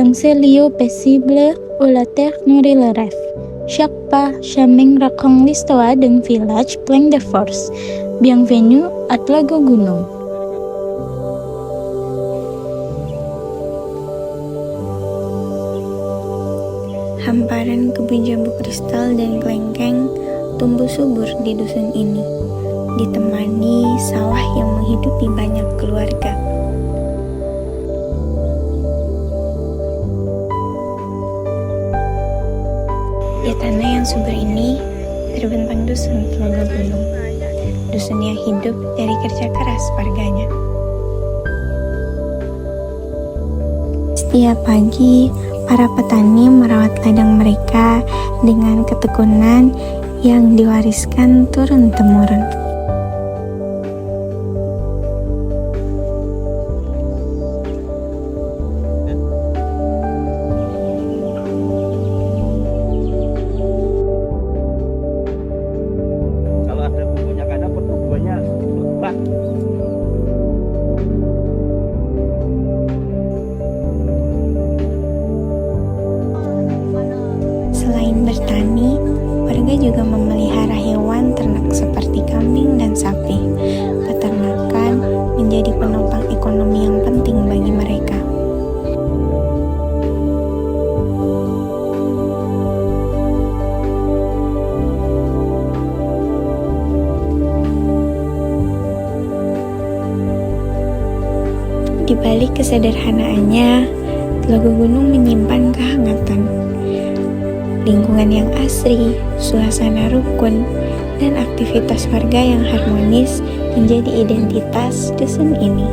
dans ce lieu paisible où la terre nourrit le rêve. Chaque pas chemin raconte l'histoire d'un village plein de force. Bienvenue à Tlaga Gunung. Hamparan kebun jambu kristal dan kelengkeng tumbuh subur di dusun ini, ditemani sawah yang menghidupi banyak keluarga. Di tanah yang subur ini terbentang dusun Tlaga Gunung, dusun yang hidup dari kerja keras warganya. Setiap pagi, para petani merawat ladang mereka dengan ketekunan yang diwariskan turun-temurun. Kalau ada bumbunya kadang pertumbuhannya lebat. Selain bertani, warga juga memelihara hewan ternak seperti kambing dan sapi. Peternakan menjadi penopang ekonomi yang penting bagi mereka. Di balik kesederhanaannya, Tlaga Gunung menyimpan kehangatan. Lingkungan yang asri, suasana rukun, dan aktivitas warga yang harmonis menjadi identitas dusun ini.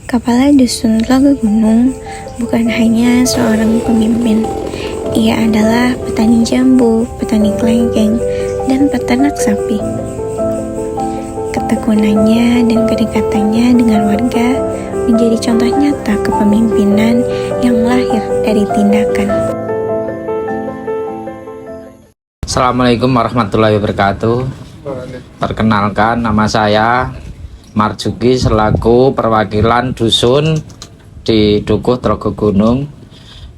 Kepala Dusun Tlaga Gunung bukan hanya seorang pemimpin. Ia adalah petani jambu, petani kelengkeng, dan peternak sapi. Ketekunannya dan kedekatannya dengan warga menjadi contoh nyata kepemimpinan yang lahir dari tindakan. Assalamualaikum warahmatullahi wabarakatuh. Perkenalkan, nama saya Marjuki selaku perwakilan dusun di Dukuh Tlaga Gunung.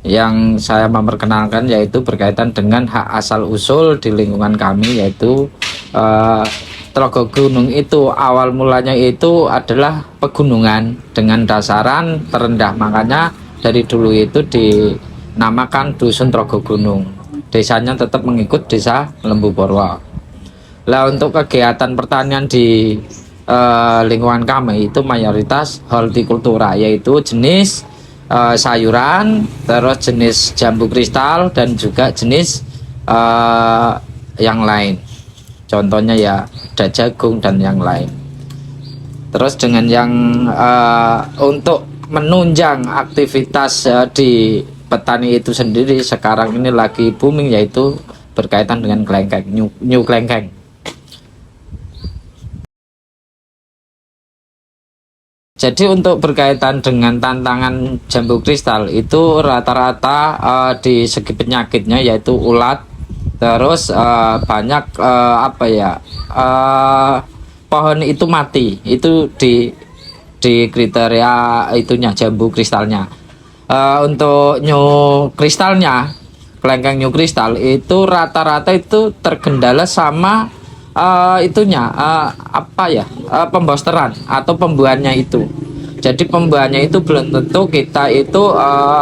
Yang saya memperkenalkan yaitu berkaitan dengan hak asal usul di lingkungan kami, yaitu Tlaga Gunung itu awal mulanya itu adalah pegunungan dengan dasaran terendah, makanya dari dulu itu dinamakan Dusun Tlaga Gunung. Desanya tetap mengikut desa Lembu Porwo. Lah untuk kegiatan pertanian di lingkungan kami itu mayoritas hortikultura, yaitu jenis sayuran, terus jenis jambu kristal, dan juga jenis yang lain. Contohnya ya ada jagung dan yang lain. Terus dengan yang untuk menunjang aktivitas di petani itu sendiri sekarang ini lagi booming, yaitu berkaitan dengan kelengkeng, new kelengkeng. Jadi untuk berkaitan dengan tantangan jambu kristal itu rata-rata di segi penyakitnya yaitu ulat, terus banyak pohon itu mati, itu di kriteria itunya jambu kristalnya. Untuk new kristalnya, kelengkeng new kristal itu rata-rata itu tergendala sama pembosteran atau pembuahannya itu. Jadi pembuahannya itu belum tentu kita itu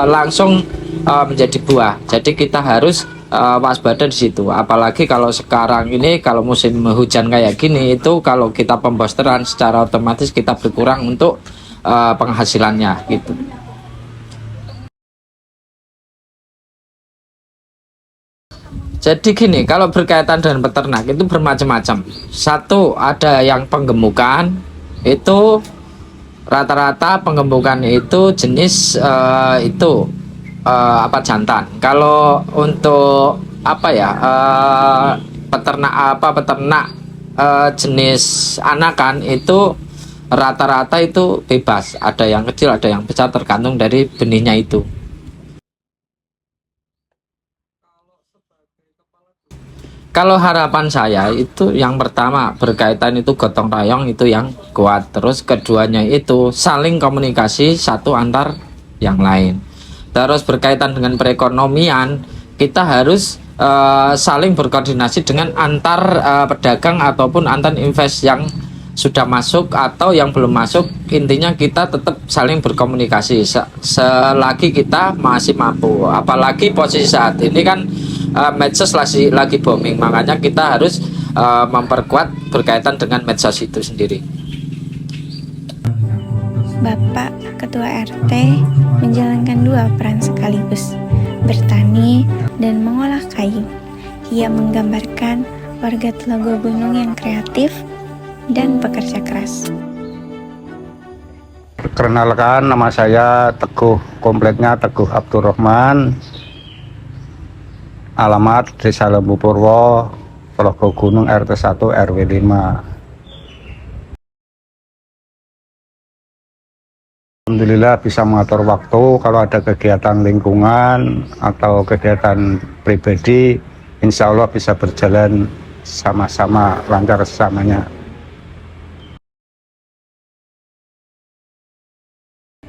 langsung menjadi buah. Jadi kita harus waspada di situ. Apalagi kalau sekarang ini kalau musim hujan kayak gini itu kalau kita pembosteran secara otomatis kita berkurang untuk penghasilannya gitu. Jadi gini, kalau berkaitan dengan peternak itu bermacam-macam. Satu, ada yang penggemukan, itu rata-rata penggemukan itu jenis apa jantan. Kalau untuk apa ya peternak jenis anakan itu rata-rata itu bebas. Ada yang kecil, ada yang besar tergantung dari benihnya itu. Kalau harapan saya itu yang pertama berkaitan itu gotong royong itu yang kuat. Terus keduanya itu saling komunikasi satu antar yang lain. Terus berkaitan dengan perekonomian kita harus saling berkoordinasi dengan antar pedagang ataupun antar invest yang sudah masuk atau yang belum masuk. Intinya kita tetap saling berkomunikasi selagi kita masih mampu. Apalagi posisi saat ini kan medsos lagi booming, makanya kita harus memperkuat berkaitan dengan medsos itu sendiri. Bapak Ketua RT menjalankan dua peran sekaligus, bertani dan mengolah kayu. Ia menggambarkan warga Telago Gunung yang kreatif dan pekerja keras. Perkenalkan, nama saya Teguh, kompletnya Teguh Abdurrahman. Alamat Desa Lembu Purwo, Telago Gunung, RT 1 RW 5. Alhamdulillah bisa mengatur waktu. Kalau ada kegiatan lingkungan atau kegiatan pribadi, insya Allah bisa berjalan sama-sama lancar sesamanya.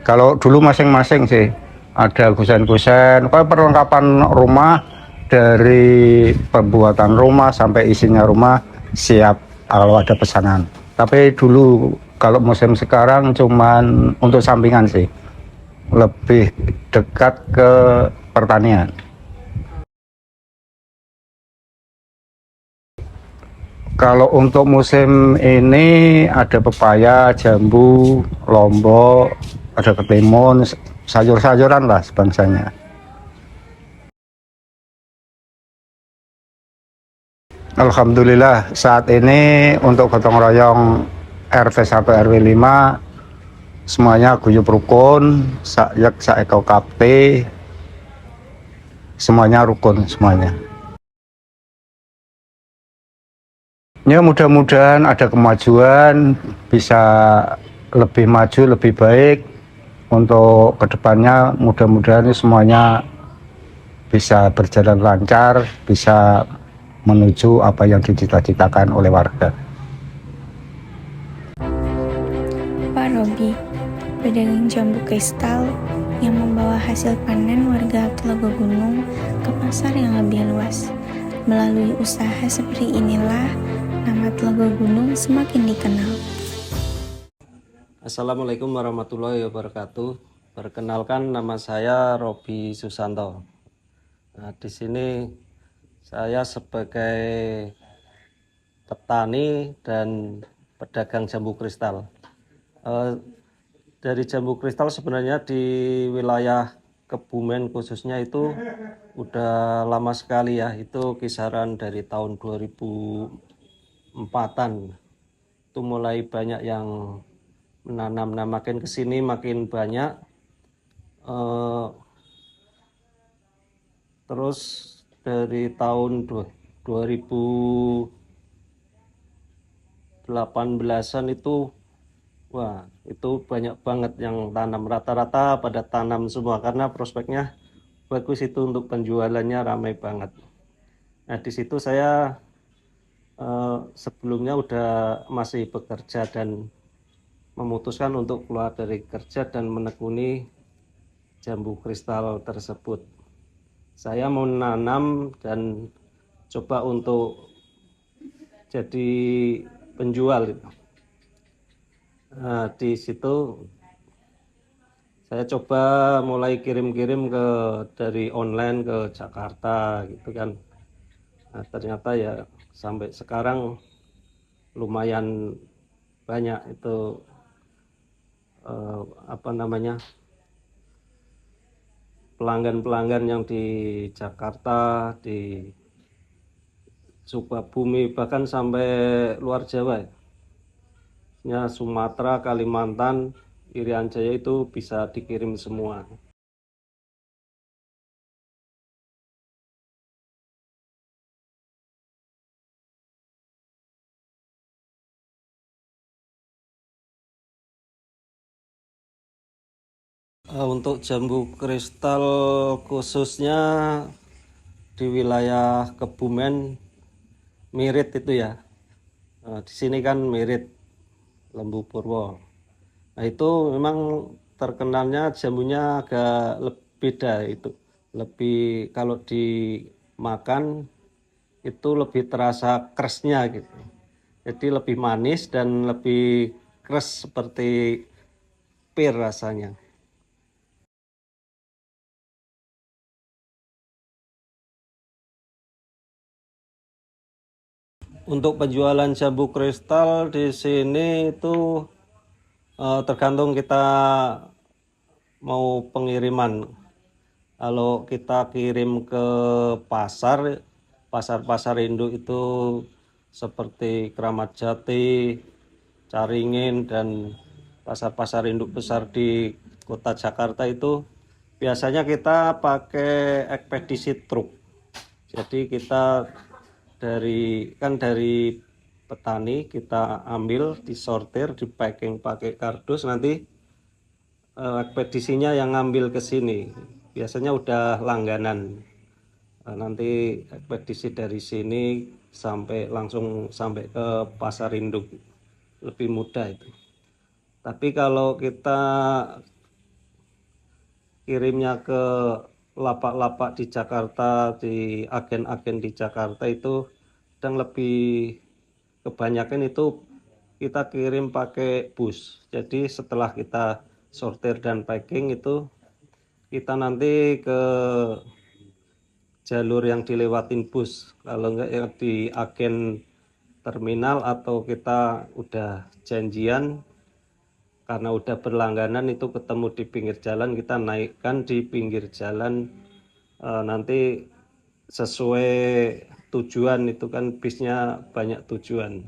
Kalau dulu masing-masing sih ada gusen-gusen, kayak perlengkapan rumah dari pembuatan rumah sampai isinya rumah siap kalau ada pesanan. Tapi dulu kalau musim sekarang cuman untuk sampingan sih, lebih dekat ke pertanian. Kalau untuk musim ini ada pepaya, jambu, lombok, ada ketimun, sayur-sayuran lah sebangsanya. Alhamdulillah saat ini untuk gotong royong RT 1 RW 5 semuanya guyup rukun, saek saeko kapte, semuanya rukun semuanya. Ya mudah-mudahan ada kemajuan, bisa lebih maju, lebih baik untuk kedepannya. Mudah-mudahan semuanya bisa berjalan lancar, bisa menuju apa yang dicita-citakan oleh warga. Pak Robi, pedagang jambu kristal yang membawa hasil panen warga Telago Gunung ke pasar yang lebih luas. Melalui usaha seperti inilah nama Telago Gunung semakin dikenal. Assalamualaikum warahmatullahi wabarakatuh. Perkenalkan, nama saya Robi Susanto. Nah, di sini saya sebagai petani dan pedagang jambu kristal. Dari jambu kristal sebenarnya di wilayah Kebumen khususnya itu udah lama sekali ya. Itu kisaran dari tahun 2004-an. Itu mulai banyak yang menanam. Nah, makin kesini makin banyak. Terus dari tahun 2018-an itu wah, itu banyak banget yang tanam. Rata-rata pada tanam semua karena prospeknya bagus, itu untuk penjualannya ramai banget. Nah, di situ saya sebelumnya udah masih bekerja dan memutuskan untuk keluar dari kerja dan menekuni jambu kristal tersebut. Saya mau menanam dan coba untuk jadi penjual. Nah, di situ Saya coba mulai kirim-kirim dari online ke Jakarta gitu kan. Nah, ternyata ya sampai sekarang lumayan banyak itu apa namanya, pelanggan-pelanggan yang di Jakarta, di Sukabumi, bahkan sampai luar Jawa ya. Sumatera, Kalimantan, Irian Jaya itu bisa dikirim semua. Untuk jambu kristal khususnya di wilayah Kebumen, Mirit itu ya. Di sini kan Mirit, Lembu Purwo. Nah itu memang terkenalnya jambunya agak beda itu. Lebih kalau dimakan itu lebih terasa keresnya gitu. Jadi lebih manis dan lebih keres seperti pir rasanya. Untuk penjualan jambu kristal di sini itu tergantung kita mau pengiriman. Kalau kita kirim ke pasar-pasar induk itu seperti Kramat Jati, Caringin, dan pasar-pasar induk besar di kota Jakarta itu biasanya kita pakai ekspedisi truk. Jadi kita dari petani kita ambil, disortir, di packing pakai kardus, nanti ekspedisinya yang ngambil ke sini. Biasanya udah langganan. Nanti ekspedisi dari sini langsung sampai ke pasar induk, lebih mudah itu. Tapi kalau kita kirimnya ke lapak-lapak di Jakarta, di agen-agen di Jakarta itu dan lebih kebanyakan itu kita kirim pakai bus. Jadi setelah kita sortir dan packing itu kita nanti ke jalur yang dilewatin bus. Kalau enggak ya di agen terminal, atau kita udah janjian karena udah berlangganan itu ketemu di pinggir jalan, kita naikkan di pinggir jalan. Nanti sesuai tujuan, itu kan bisnya banyak tujuan.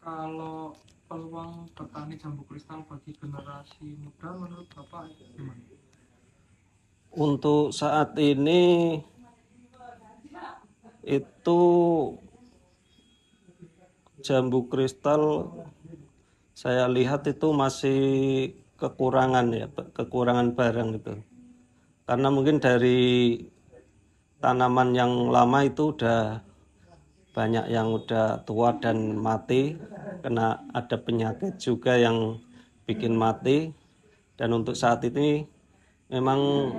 Kalau peluang petani jambu kristal bagi generasi muda menurut Bapak gimana? Untuk saat ini itu jambu kristal saya lihat itu masih kekurangan barang itu. Karena mungkin dari tanaman yang lama itu udah banyak yang udah tua dan mati, kena ada penyakit juga yang bikin mati. Dan untuk saat ini memang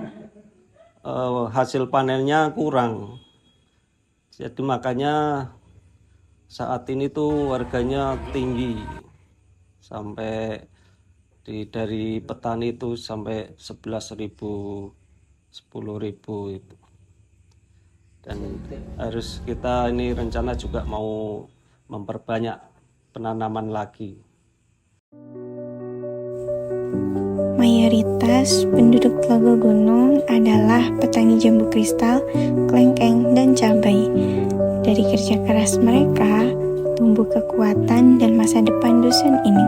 hasil panennya kurang. Jadi makanya saat ini tuh harganya tinggi, sampai dari petani itu sampai 11.000, 10.000 itu. Dan harus kita ini rencana juga mau memperbanyak penanaman lagi. Mayoritas penduduk Telaga Gunung adalah petani jambu kristal, kelengkeng, dan cabai. Dari kerja keras mereka, tumbuh kekuatan dan masa depan dusun ini.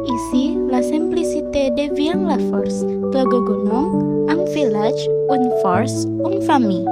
Ici la simplicité devient la force. Telaga Gunung, un village, une force, une famille.